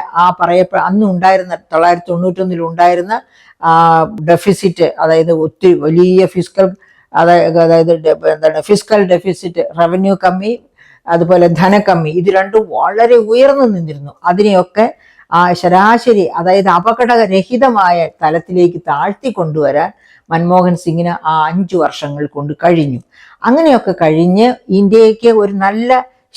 അന്ന് ഉണ്ടായിരുന്ന 1991 ഉണ്ടായിരുന്ന ഡെഫിസിറ്റ്, അതായത് ഒത്തിരി വലിയ അതായത് എന്താണ് ഫിസ്ക്കൽ ഡെഫിസിറ്റ്, റവന്യൂ കമ്മി, അതുപോലെ ധനക്കമ്മി, ഇത് രണ്ടും വളരെ ഉയർന്നു നിന്നിരുന്നു. അതിനെയൊക്കെ ശരാശരി, അതായത് അപകടരഹിതമായ തലത്തിലേക്ക് താഴ്ത്തി കൊണ്ടുവരാൻ മൻമോഹൻ സിംഗിന് 5 വർഷങ്ങൾ കൊണ്ട് കഴിഞ്ഞു. അങ്ങനെയൊക്കെ കഴിഞ്ഞ് ഇന്ത്യക്ക് ഒരു നല്ല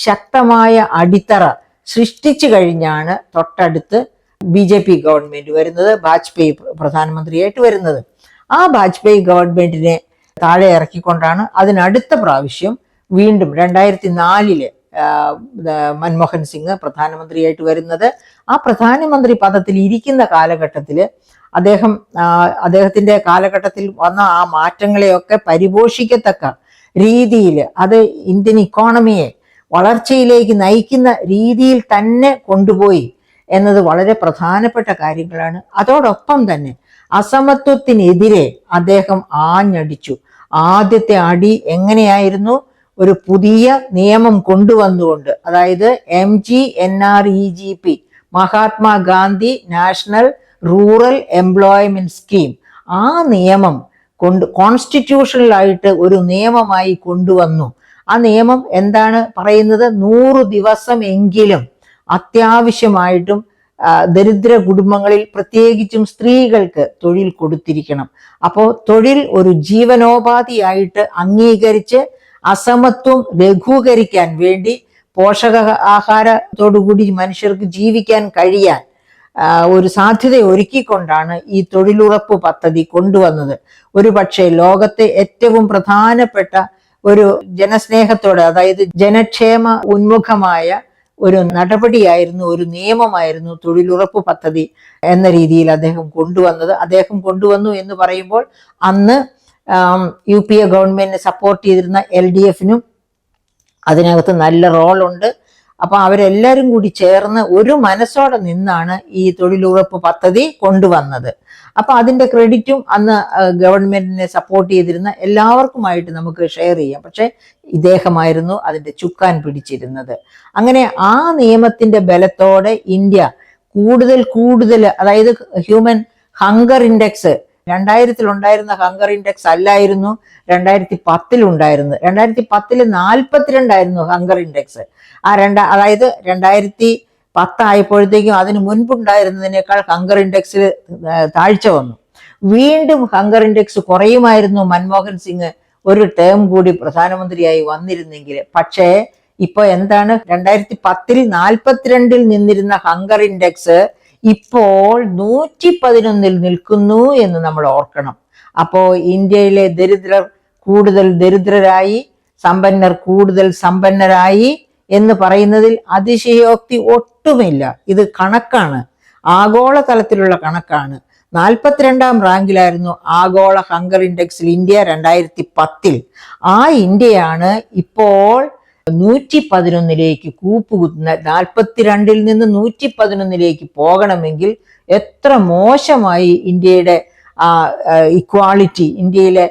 ശക്തമായ അടിത്തറ സൃഷ്ടിച്ചു കഴിഞ്ഞാണ് തൊട്ടടുത്ത് BJP ഗവൺമെന്റ് വരുന്നത്, വാജ്പേയി പ്രധാനമന്ത്രിയായിട്ട് വരുന്നത്. ആ വാജ്പേയി ഗവൺമെന്റിനെ താഴെ ഇറക്കിക്കൊണ്ടാണ് അതിനടുത്ത പ്രാവശ്യം വീണ്ടും 2004 മൻമോഹൻ സിംഗ് പ്രധാനമന്ത്രിയായിട്ട് വരുന്നത്. ആ പ്രധാനമന്ത്രി പദത്തിൽ ഇരിക്കുന്ന കാലഘട്ടത്തിൽ അദ്ദേഹത്തിന്റെ കാലഘട്ടത്തിൽ വന്ന ആ മാറ്റങ്ങളെയൊക്കെ പരിപോഷിക്കത്തക്ക രീതിയിൽ അത് ഇന്ത്യൻ ഇക്കോണമിയെ വളർച്ചയിലേക്ക് നയിക്കുന്ന രീതിയിൽ തന്നെ കൊണ്ടുപോയി എന്നത് വളരെ പ്രധാനപ്പെട്ട കാര്യങ്ങളാണ്. അതോടൊപ്പം തന്നെ അസമത്വത്തിനെതിരെ അദ്ദേഹം ആഞ്ഞടിച്ചു. ആദ്യത്തെ അടി എങ്ങനെയായിരുന്നു? ഒരു പുതിയ നിയമം കൊണ്ടുവന്നുകൊണ്ട്, അതായത് MGNREGP, Mahatma Gandhi national rural employment scheme, ആ നിയമം കോൺസ്റ്റിറ്റ്യൂഷണലായിട്ട് ഒരു നിയമമായി കൊണ്ടുവന്നു. ആ നിയമം എന്താണ് പറയുന്നത്? 100 ദിവസം എങ്കിലും അത്യാവശ്യമായിട്ടും ദരിദ്ര കുടുംബങ്ങളിൽ പ്രത്യേകിച്ചും സ്ത്രീകൾക്ക് തൊഴിൽ കൊടുത്തിരിക്കണം. അപ്പോൾ തൊഴിൽ ഒരു ജീവനോപാധിയായിട്ട് അംഗീകരിച്ച് അസമത്വം ലഘൂകരിക്കാൻ വേണ്ടി പോഷകാഹാരത്തോടുകൂടി മനുഷ്യർക്ക് ജീവിക്കാൻ കഴിയാൻ ഒരു സാധ്യത ഒരുക്കിക്കൊണ്ടാണ് ഈ തൊഴിലുറപ്പ് പദ്ധതി കൊണ്ടുവന്നത്. ഒരു പക്ഷേ ലോകത്തെ ഏറ്റവും പ്രധാനപ്പെട്ട ഒരു ജനസ്നേഹത്തോടെ, അതായത് ജനക്ഷേമ ഉന്മുഖമായ ഒരു നടപടിയായിരുന്നു, ഒരു നിയമമായിരുന്നു തൊഴിലുറപ്പ് പദ്ധതി എന്ന രീതിയിൽ അദ്ദേഹം കൊണ്ടുവന്നത്. അദ്ദേഹം കൊണ്ടുവന്നു എന്ന് പറയുമ്പോൾ അന്ന് UPA ഗവൺമെന്റിനെ സപ്പോർട്ട് ചെയ്തിരുന്ന LDFനും അതിനകത്ത് നല്ല റോളുണ്ട്. അപ്പൊ അവരെല്ലാവരും കൂടി ചേർന്ന് ഒരു മനസ്സോടെ നിന്നാണ് ഈ തൊഴിലുറപ്പ് പദ്ധതി കൊണ്ടുവന്നത്. അപ്പൊ അതിന്റെ ക്രെഡിറ്റും അന്ന് ഗവൺമെന്റിനെ സപ്പോർട്ട് ചെയ്തിരുന്ന എല്ലാവർക്കുമായിട്ട് നമുക്ക് ഷെയർ ചെയ്യാം. പക്ഷെ ഇദ്ദേഹമായിരുന്നു അതിന്റെ ചുക്കാൻ പിടിച്ചിരുന്നത്. അങ്ങനെ ആ നിയമത്തിന്റെ ബലത്തോടെ ഇന്ത്യ കൂടുതൽ, അതായത് ഹ്യൂമൻ ഹങ്കർ ഇൻഡെക്സ് 2000 ഉണ്ടായിരുന്ന ഹങ്കർ ഇൻഡെക്സ് അല്ലായിരുന്നു 2010 ഉണ്ടായിരുന്നത്. 2010 42 ആയിരുന്നു ഹങ്കർ ഇൻഡെക്സ്. അതായത് 2010 ആയപ്പോഴത്തേക്കും അതിന് മുൻപുണ്ടായിരുന്നതിനേക്കാൾ ഹങ്കർ ഇൻഡെക്സിൽ താഴ്ച വന്നു. വീണ്ടും ഹങ്കർ ഇൻഡെക്സ് കുറയുമായിരുന്നു മൻമോഹൻ സിംഗ് ഒരു ടേം കൂടി പ്രധാനമന്ത്രിയായി വന്നിരുന്നെങ്കിൽ. പക്ഷേ ഇപ്പൊ എന്താണ്? 2010 42 നിന്നിരുന്ന ഹങ്കർ ഇൻഡെക്സ് ഇപ്പോൾ 111 നിൽക്കുന്നു എന്ന് നമ്മൾ ഓർക്കണം. അപ്പോ ഇന്ത്യയിലെ ദരിദ്രർ കൂടുതൽ ദരിദ്രരായി, സമ്പന്നർ കൂടുതൽ സമ്പന്നരായി എന്ന് പറയുന്നതിൽ അതിശയോക്തി ഒട്ടുമില്ല. ഇത് കണക്കാണ്, ആഗോള തലത്തിലുള്ള കണക്കാണ്. 42ാം റാങ്കിലായിരുന്നു ആഗോള ഹങ്കർ ഇൻഡെക്സിൽ ഇന്ത്യ 2010. ആ ഇന്ത്യയാണ് ഇപ്പോൾ 111 കൂപ്പുകുത്തുന്ന. 42 നിന്ന് 111 പോകണമെങ്കിൽ എത്ര മോശമായി ഇന്ത്യയുടെ ഇക്വാളിറ്റി, ഇന്ത്യയിലെ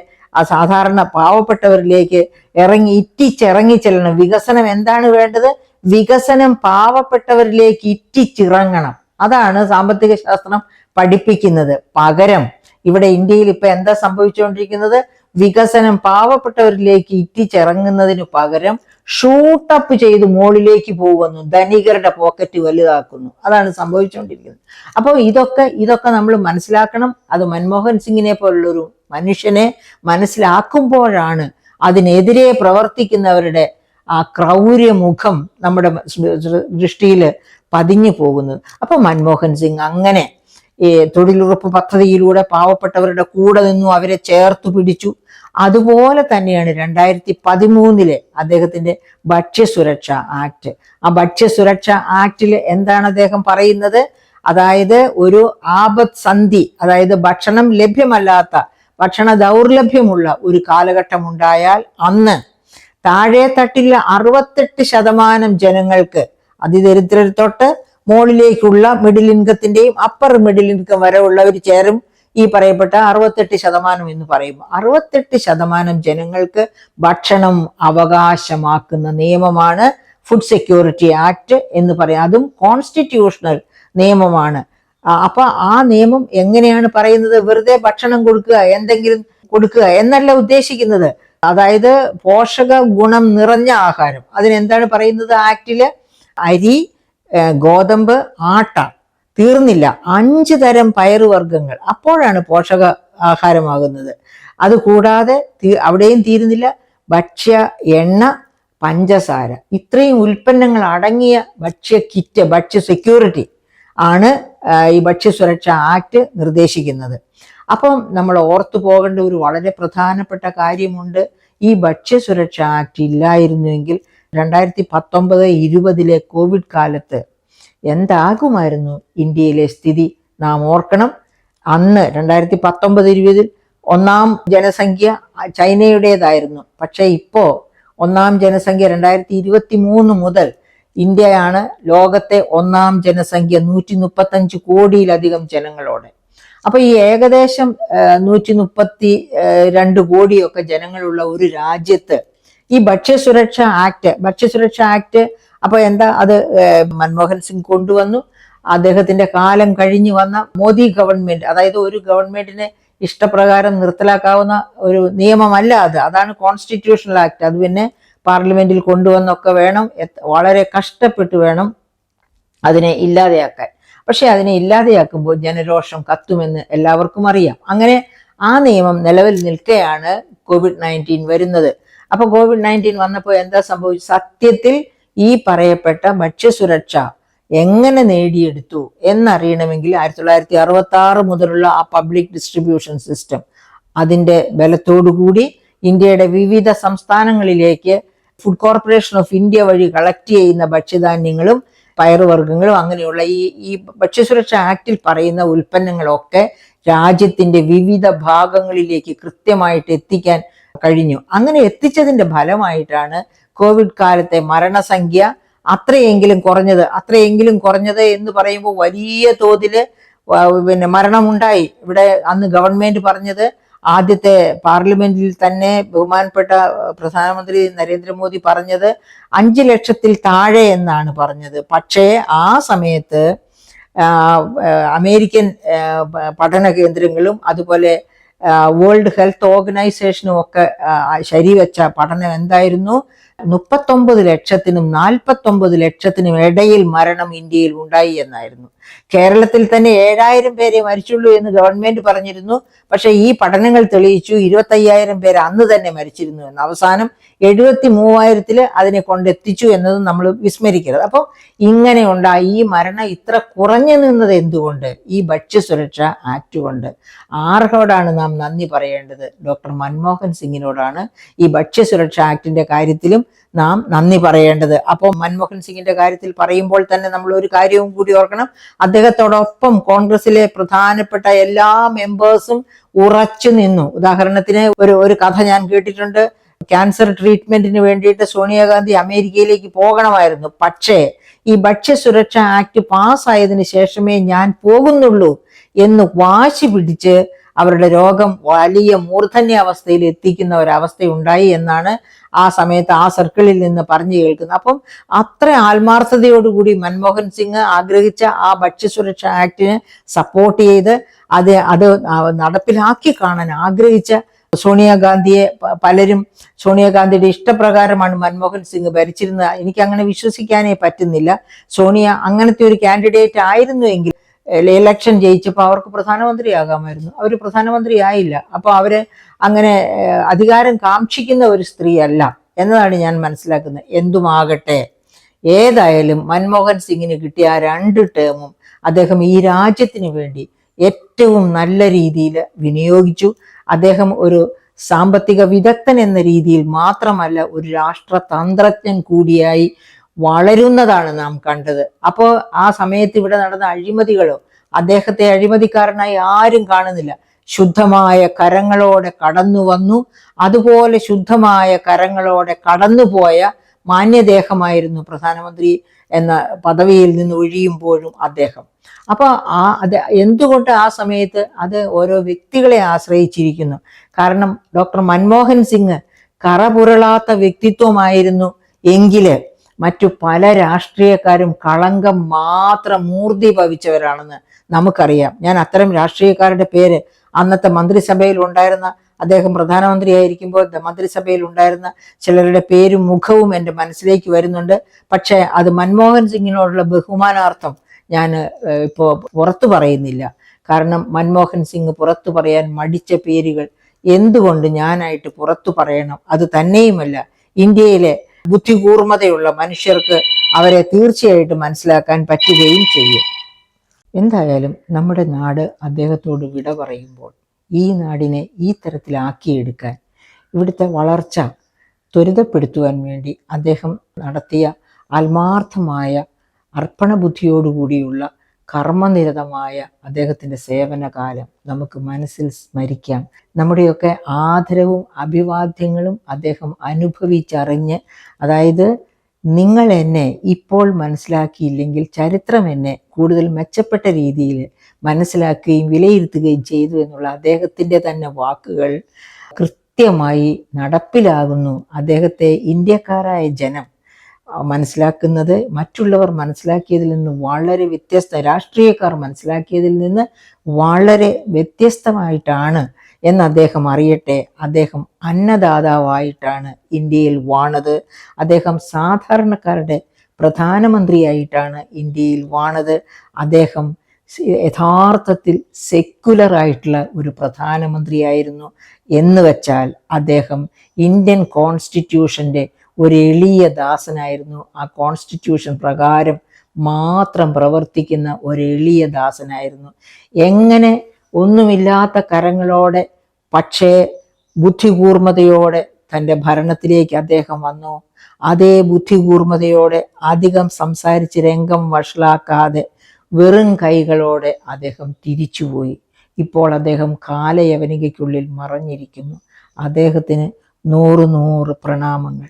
സാധാരണ പാവപ്പെട്ടവരിലേക്ക് ഇറ്റിച്ചിറങ്ങി ചെല്ലണം. വികസനം എന്താണ് വേണ്ടത്? വികസനം പാവപ്പെട്ടവരിലേക്ക് ഇറ്റിച്ചിറങ്ങണം. അതാണ് സാമ്പത്തിക ശാസ്ത്രം പഠിപ്പിക്കുന്നത്. പകരം ഇവിടെ ഇന്ത്യയിൽ ഇപ്പൊ എന്താ സംഭവിച്ചുകൊണ്ടിരിക്കുന്നത്? വികസനം പാവപ്പെട്ടവരിലേക്ക് ഇറ്റിച്ചിറങ്ങുന്നതിന് പകരം ഷൂട്ടപ്പ് ചെയ്ത് മുകളിലേക്ക് പോകുന്നു, ധനികരുടെ പോക്കറ്റ് വലുതാക്കുന്നു. അതാണ് സംഭവിച്ചുകൊണ്ടിരിക്കുന്നത്. അപ്പോൾ ഇതൊക്കെ നമ്മൾ മനസ്സിലാക്കണം. അത് മൻമോഹൻ സിംഗിനെ പോലുള്ളൊരു മനുഷ്യനെ മനസ്സിലാക്കുമ്പോഴാണ് അതിനെതിരെ പ്രവർത്തിക്കുന്നവരുടെ ആ ക്രൗര്യമുഖം നമ്മുടെ ദൃഷ്ടിയിൽ പതിഞ്ഞു പോകുന്നത്. അപ്പൊ മൻമോഹൻ സിംഗ് അങ്ങനെ ഈ തൊഴിലുറപ്പ് പദ്ധതിയിലൂടെ പാവപ്പെട്ടവരുടെ കൂടെ നിന്നു, അവരെ ചേർത്ത് പിടിച്ചു. അതുപോലെ തന്നെയാണ് 2013 അദ്ദേഹത്തിന്റെ ഭക്ഷ്യസുരക്ഷ ആക്ട്. ആ ഭക്ഷ്യസുരക്ഷ ആക്ടിൽ എന്താണ് അദ്ദേഹം പറയുന്നത്? അതായത് ഒരു ആപത് സന്ധി, അതായത് ഭക്ഷണം ലഭ്യമല്ലാത്ത, ഭക്ഷണ ദൗർലഭ്യമുള്ള ഒരു കാലഘട്ടം ഉണ്ടായാൽ അന്ന് താഴെ തട്ടിലെ 68% ജനങ്ങൾക്ക്, അതിദരിദ്രർ തൊട്ട് മുകളിലേക്കുള്ള മിഡിൽ ഇൻകത്തിന്റെയും അപ്പർ മിഡിൽ ഇൻകം വരെ ഉള്ളവർ ചേരും ഈ പറയപ്പെട്ട 68% എന്ന് പറയുമ്പോൾ 68% ജനങ്ങൾക്ക് ഭക്ഷണം അവകാശമാക്കുന്ന നിയമമാണ് ഫുഡ് സെക്യൂരിറ്റി ആക്ട് എന്ന് പറയാം. അതും കോൺസ്റ്റിറ്റ്യൂഷണൽ നിയമമാണ്. അപ്പൊ ആ നിയമം എങ്ങനെയാണ് പറയുന്നത്? വെറുതെ ഭക്ഷണം കൊടുക്കുക, എന്തെങ്കിലും കൊടുക്കുക എന്നല്ല ഉദ്ദേശിക്കുന്നത്. അതായത് പോഷക ഗുണം നിറഞ്ഞ ആഹാരം. അതിനെന്താണ് പറയുന്നത് ആക്ടില്? അരി, ഗോതമ്പ്, ആട്ട, തീർന്നില്ല 5 തരം പയറുവർഗ്ഗങ്ങൾ, അപ്പോഴാണ് പോഷക ആഹാരമാകുന്നത്. അതുകൂടാതെ അവിടെയും തീരുന്നില്ല, ഭക്ഷ്യ എണ്ണ, പഞ്ചസാര, ഇത്രയും ഉൽപ്പന്നങ്ങൾ അടങ്ങിയ ഭക്ഷ്യ കിറ്റ്, ഭക്ഷ്യ സെക്യൂരിറ്റി ആണ് ഈ ഭക്ഷ്യസുരക്ഷാ ആക്ട് നിർദ്ദേശിക്കുന്നത്. അപ്പം നമ്മൾ ഓർത്തു പോകേണ്ട ഒരു വളരെ പ്രധാനപ്പെട്ട കാര്യമുണ്ട്. ഈ ഭക്ഷ്യസുരക്ഷാ ആക്ട് ഇല്ലായിരുന്നുവെങ്കിൽ 2019-20 കോവിഡ് കാലത്ത് എന്താകുമായിരുന്നു ഇന്ത്യയിലെ സ്ഥിതി? നാം ഓർക്കണം, അന്ന് 2019-20 ഒന്നാം ജനസംഖ്യ ചൈനയുടേതായിരുന്നു. പക്ഷെ ഇപ്പോ ഒന്നാം ജനസംഖ്യ 2023 മുതൽ ഇന്ത്യയാണ് ലോകത്തെ ഒന്നാം ജനസംഖ്യ, 135 കോടിയിലധികം ജനങ്ങളോടെ. അപ്പൊ ഈ ഏകദേശം 132 കോടിയൊക്കെ ജനങ്ങളുള്ള ഒരു രാജ്യത്ത് ഈ ഭക്ഷ്യസുരക്ഷാ ആക്ട് അപ്പൊ എന്താ? അത് മൻമോഹൻ സിംഗ് കൊണ്ടുവന്നു. അദ്ദേഹത്തിന്റെ കാലം കഴിഞ്ഞു വന്ന മോദി ഗവൺമെന്റ്, അതായത് ഒരു ഗവൺമെന്റിന് ഇഷ്ടപ്രകാരം നിർത്തലാക്കാവുന്ന ഒരു നിയമമല്ല അത്. അതാണ് കോൺസ്റ്റിറ്റ്യൂഷണൽ ആക്ട്. അത് പിന്നെ പാർലമെന്റിൽ കൊണ്ടുവന്നൊക്കെ വേണം, വളരെ കഷ്ടപ്പെട്ട് വേണം അതിനെ ഇല്ലാതെയാക്കാൻ. പക്ഷെ അതിനെ ഇല്ലാതെയാക്കുമ്പോൾ ജനരോഷം കത്തുമെന്ന് എല്ലാവർക്കും അറിയാം. അങ്ങനെ ആ നിയമം നിലവിൽ നിൽക്കെയാണ് COVID-19 വരുന്നത്. അപ്പൊ COVID-19 വന്നപ്പോൾ എന്താ സംഭവിച്ചത്? സത്യത്തിൽ ഈ പറയപ്പെട്ട ഭക്ഷ്യസുരക്ഷ എങ്ങനെ നേടിയെടുത്തു എന്നറിയണമെങ്കിൽ 1966 മുതലുള്ള ആ പബ്ലിക് ഡിസ്ട്രിബ്യൂഷൻ സിസ്റ്റം, അതിൻ്റെ ബലത്തോടുകൂടി ഇന്ത്യയുടെ വിവിധ സംസ്ഥാനങ്ങളിലേക്ക് ഫുഡ് കോർപ്പറേഷൻ ഓഫ് ഇന്ത്യ വഴി കളക്ട് ചെയ്യുന്ന ഭക്ഷ്യധാന്യങ്ങളും പയറുവർഗ്ഗങ്ങളും അങ്ങനെയുള്ള ഈ ഭക്ഷ്യസുരക്ഷാ ആക്ടിൽ പറയുന്ന ഉൽപ്പന്നങ്ങളൊക്കെ രാജ്യത്തിന്റെ വിവിധ ഭാഗങ്ങളിലേക്ക് കൃത്യമായിട്ട് എത്തിക്കാൻ കഴിഞ്ഞു. അങ്ങനെ എത്തിച്ചതിന്റെ ഫലമായിട്ടാണ് കോവിഡ് കാലത്തെ മരണസംഖ്യ അത്രയെങ്കിലും കുറഞ്ഞത് എന്ന് പറയുമ്പോൾ വലിയ തോതില് മരണമുണ്ടായി. ഇവിടെ അന്ന് ഗവൺമെന്റ് പറഞ്ഞത്, ആദ്യത്തെ പാർലമെന്റിൽ തന്നെ ബഹുമാനപ്പെട്ട പ്രധാനമന്ത്രി നരേന്ദ്രമോദി പറഞ്ഞത് 5 ലക്ഷത്തിൽ താഴെ എന്നാണ് പറഞ്ഞത്. പക്ഷേ ആ സമയത്ത് അമേരിക്കൻ പഠന കേന്ദ്രങ്ങളും അതുപോലെ വേൾഡ് ഹെൽത്ത് ഓർഗനൈസേഷനും ഒക്കെ ശരിവെച്ച പഠനം എന്തായിരുന്നു? 39 ലക്ഷത്തിനും 49 ലക്ഷത്തിനും ഇടയിൽ മരണം ഇന്ത്യയിൽ ഉണ്ടായി എന്നായിരുന്നു. കേരളത്തിൽ തന്നെ 7000 പേരെ മരിച്ചുള്ളൂ എന്ന് ഗവൺമെന്റ് പറഞ്ഞിരുന്നു. പക്ഷെ ഈ പഠനങ്ങൾ തെളിയിച്ചു 25,000 പേര് അന്ന് തന്നെ മരിച്ചിരുന്നു എന്ന്. അവസാനം 73,000 അതിനെ കൊണ്ടെത്തിച്ചു എന്നത് നമ്മൾ വിസ്മരിക്കരുത്. അപ്പോൾ ഇങ്ങനെ ഉണ്ടായി ഈ മരണം ഇത്ര കുറഞ്ഞു നിന്നത് എന്തുകൊണ്ട്? ഈ ഭക്ഷ്യസുരക്ഷ ആക്ട് കൊണ്ട്. ആരോടാണ് നാം നന്ദി പറയേണ്ടത്? ഡോക്ടർ മൻമോഹൻ സിംഗിനോടാണ് ഈ ഭക്ഷ്യസുരക്ഷ ആക്ടിന്റെ കാര്യത്തിലും നാം നന്ദി പറയേണ്ടത്. അപ്പോൾ മൻമോഹൻ സിംഗിന്റെ കാര്യത്തിൽ പറയുമ്പോൾ തന്നെ നമ്മൾ ഒരു കാര്യവും കൂടി ഓർക്കണം. അദ്ദേഹത്തോടൊപ്പം കോൺഗ്രസിലെ പ്രധാനപ്പെട്ട എല്ലാ മെമ്പേഴ്സും ഉറച്ചു നിന്നു. ഉദാഹരണത്തിന് ഒരു കഥ ഞാൻ കേട്ടിട്ടുണ്ട്. ക്യാൻസർ ട്രീറ്റ്മെന്റിന് വേണ്ടിയിട്ട് സോണിയാഗാന്ധി അമേരിക്കയിലേക്ക് പോകണമായിരുന്നു. പക്ഷേ ഈ ഭക്ഷ്യസുരക്ഷ ആക്ട് പാസ്സായതിനു ശേഷമേ ഞാൻ പോകുന്നുള്ളൂ എന്ന് വാശി പിടിച്ച് അവരുടെ രോഗം വലിയ മൂർധന്യാവസ്ഥയിൽ എത്തിക്കുന്ന ഒരവസ്ഥയുണ്ടായി എന്നാണ് ആ സമയത്ത് ആ സർക്കിളിൽ നിന്ന് പറഞ്ഞു കേൾക്കുന്നത്. അപ്പം അത്ര ആത്മാർത്ഥതയോടുകൂടി മൻമോഹൻ സിംഗ് ആഗ്രഹിച്ച ആ ഭക്ഷ്യസുരക്ഷ ആക്ടിനെ സപ്പോർട്ട് ചെയ്ത് അത് നടപ്പിലാക്കി കാണാൻ ആഗ്രഹിച്ച സോണിയാഗാന്ധിയെ പലരും, സോണിയാഗാന്ധിയുടെ ഇഷ്ടപ്രകാരമാണ് മൻമോഹൻ സിംഗ് ഭരിച്ചിരുന്നത്. എനിക്ക് അങ്ങനെ വിശ്വസിക്കാനേ പറ്റുന്നില്ല. സോണിയ അങ്ങനത്തെ ഒരു കാൻഡിഡേറ്റ് ആയിരുന്നുവെങ്കിൽ ഇലക്ഷൻ ജയിച്ചപ്പോൾ അവർക്ക് പ്രധാനമന്ത്രിയാകാമായിരുന്നു. അവർ പ്രധാനമന്ത്രി ആയില്ല. അപ്പോൾ അവര് അങ്ങനെ അധികാരം കാക്ഷിക്കുന്ന ഒരു സ്ത്രീ അല്ല എന്നതാണ് ഞാൻ മനസ്സിലാക്കുന്നത്. എന്തുമാകട്ടെ, ഏതായാലും മൻമോഹൻ സിംഗിന് കിട്ടിയ ആ 2 ടേമും അദ്ദേഹം ഈ രാജ്യത്തിന് വേണ്ടി ഏറ്റവും നല്ല രീതിയിൽ വിനിയോഗിച്ചു. അദ്ദേഹം ഒരു സാമ്പത്തിക വിദഗ്ധൻ എന്ന രീതിയിൽ മാത്രമല്ല, ഒരു രാഷ്ട്രതന്ത്രജ്ഞൻ കൂടിയായി വളരുന്നതാണ് നാം കണ്ടത്. അപ്പോൾ ആ സമയത്ത് ഇവിടെ നടന്ന അഴിമതികളോ അദ്ദേഹത്തെ അഴിമതിക്കാരനായി ആരും കാണുന്നില്ല. ശുദ്ധമായ കരങ്ങളോടെ കടന്നു വന്നു. അതുപോലെ ശുദ്ധമായ കരങ്ങളോടെ കടന്നുപോയ മാന്യദേഹമായിരുന്നു പ്രധാനമന്ത്രി എന്ന പദവിയിൽ നിന്ന് ഒഴിയുമ്പോഴും അദ്ദേഹം. അപ്പൊ അത് എന്തുകൊണ്ട് ആ സമയത്ത് അത് ഓരോ വ്യക്തികളെ ആശ്രയിച്ചിരിക്കുന്നു. കാരണം ഡോക്ടർ മൻമോഹൻ സിംഗ് കറപുരളാത്ത വ്യക്തിത്വമായിരുന്നു എങ്കില് മറ്റു പല രാഷ്ട്രീയക്കാരും കളങ്കം മാത്രം മൂർത്തി ഭവിച്ചവരാണെന്ന് നമുക്കറിയാം. ഞാൻ അത്തരം രാഷ്ട്രീയക്കാരുടെ പേര് അന്നത്തെ മന്ത്രിസഭയിൽ ഉണ്ടായിരുന്ന, അദ്ദേഹം പ്രധാനമന്ത്രിയായിരിക്കുമ്പോൾ മന്ത്രിസഭയിൽ ഉണ്ടായിരുന്ന ചിലരുടെ പേരും മുഖവും എൻ്റെ മനസ്സിലേക്ക് വരുന്നുണ്ട്. പക്ഷേ അത് മൻമോഹൻ സിംഗിനോടുള്ള ബഹുമാനാർത്ഥം ഞാൻ ഇപ്പോൾ പുറത്തു പറയുന്നില്ല. കാരണം മൻമോഹൻ സിംഗ് പുറത്തു പറയാൻ മടിച്ച പേരുകൾ എന്തുകൊണ്ട് ഞാനായിട്ട് പുറത്തു പറയണം? അത് തന്നെയുമല്ല, ഇന്ത്യയിലെ ബുദ്ധികൂർമ്മതയുള്ള മനുഷ്യർക്ക് അവരെ തീർച്ചയായിട്ടും മനസ്സിലാക്കാൻ പറ്റുകയും ചെയ്യും. എന്തായാലും നമ്മുടെ നാട് അദ്ദേഹത്തോട് വിട പറയുമ്പോൾ ഈ നാടിനെ ഈ തരത്തിലാക്കിയെടുക്കാൻ, ഇവിടുത്തെ വളർച്ച ത്വരിതപ്പെടുത്തുവാൻ വേണ്ടി അദ്ദേഹം നടത്തിയ ആത്മാർത്ഥമായ അർപ്പണബുദ്ധിയോടുകൂടിയുള്ള കർമ്മനിരതമായ അദ്ദേഹത്തിൻ്റെ സേവനകാലം നമുക്ക് മനസ്സിൽ സ്മരിക്കാം. നമ്മുടെയൊക്കെ ആദരവും അഭിവാദ്യങ്ങളും അദ്ദേഹം അനുഭവിച്ചറിഞ്ഞ്, അതായത് നിങ്ങൾ എന്നെ ഇപ്പോൾ മനസ്സിലാക്കിയില്ലെങ്കിൽ ചരിത്രം എന്നെ കൂടുതൽ മെച്ചപ്പെട്ട രീതിയിൽ മനസ്സിലാക്കുകയും വിലയിരുത്തുകയും ചെയ്തു എന്നുള്ള അദ്ദേഹത്തിൻ്റെ തന്നെ വാക്കുകൾ കൃത്യമായി നടപ്പിലാകുന്നു. അദ്ദേഹത്തെ ഇന്ത്യക്കാരായ ജനം മനസ്സിലാക്കുന്നത് മറ്റുള്ളവർ മനസ്സിലാക്കിയതിൽ നിന്ന് വളരെ രാഷ്ട്രീയക്കാർ മനസ്സിലാക്കിയതിൽ നിന്ന് വളരെ വ്യത്യസ്തമായിട്ടാണ് എന്ന് അദ്ദേഹം അറിയട്ടെ. അദ്ദേഹം അന്നദാതാവായിട്ടാണ് ഇന്ത്യയിൽ വാണത്. അദ്ദേഹം സാധാരണക്കാരുടെ പ്രധാനമന്ത്രിയായിട്ടാണ് ഇന്ത്യയിൽ വാണത്. അദ്ദേഹം യഥാർത്ഥത്തിൽ സെക്കുലറായിട്ടുള്ള ഒരു പ്രധാനമന്ത്രിയായിരുന്നു. എന്ന് വെച്ചാൽ അദ്ദേഹം ഇന്ത്യൻ കോൺസ്റ്റിറ്റ്യൂഷൻ്റെ ഒരു എളിയ ദാസനായിരുന്നു. ആ കോൺസ്റ്റിറ്റ്യൂഷൻ പ്രകാരം മാത്രം പ്രവർത്തിക്കുന്ന ഒരു എളിയ ദാസനായിരുന്നു. എങ്ങനെ ഒന്നുമില്ലാത്ത കരങ്ങളോടെ പക്ഷേ ബുദ്ധികൂർമ്മതയോടെ തൻ്റെ ഭരണത്തിലേക്ക് അദ്ദേഹം വന്നു, അതേ ബുദ്ധികൂർമ്മതയോടെ അധികം സംസാരിച്ച് രംഗം വഷളാക്കാതെ വെറും കൈകളോടെ അദ്ദേഹം തിരിച്ചുപോയി. ഇപ്പോൾ അദ്ദേഹം കാലയവനികയ്ക്കുള്ളിൽ മറഞ്ഞിരിക്കുന്നു. അദ്ദേഹത്തിന് 100 പ്രണാമങ്ങൾ.